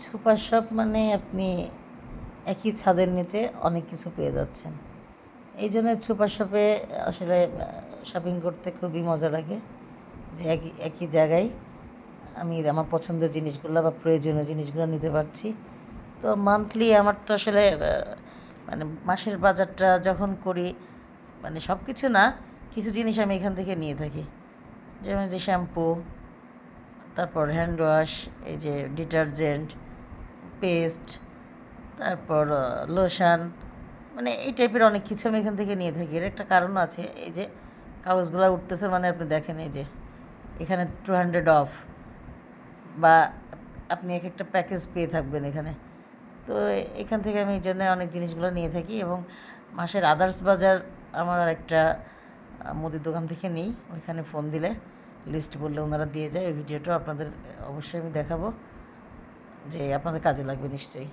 Super shop মানে আপনি একই ছাদের নিচে অনেক কিছু পেয়ে যাচ্ছেন। এই জন্য সুপার শপে আসলে শপিং করতে খুবই মজা লাগে, যে একই একই জায়গায় আমি আমার পছন্দের জিনিসগুলো বা প্রয়োজনীয় জিনিসগুলো নিতে পারছি। তো মান্থলি আমার তো আসলে মানে মাসের বাজারটা যখন করি, মানে সব কিছু না, কিছু জিনিস আমি এখান থেকে নিয়ে থাকি। যেমন যে শ্যাম্পু, তারপর হ্যান্ড ওয়াশ, এই যে ডিটারজেন্ট, পেস্ট, তারপর লোশন, মানে এই টাইপের অনেক কিছু আমি এখান থেকে নিয়ে থাকি। এর একটা কারণও আছে, এই যে কাগজগুলো উঠতেছে, মানে আপনি দেখেন এই যে এখানে 200 অফ, বা আপনি এক একটা প্যাকেজ পেয়ে থাকবেন এখানে। তো এখান থেকে আমি এই জন্য অনেক জিনিসগুলো নিয়ে থাকি। এবং মাসের আদার্স বাজার আমার আরেকটা মুদির দোকান থেকে নিই। ওইখানে ফোন দিলে, লিস্ট বললে ওনারা দিয়ে যায়। ওই ভিডিওটাও আপনাদের অবশ্যই আমি দেখাবো, যে আপনাদের কাজে লাগবে নিশ্চয়ই।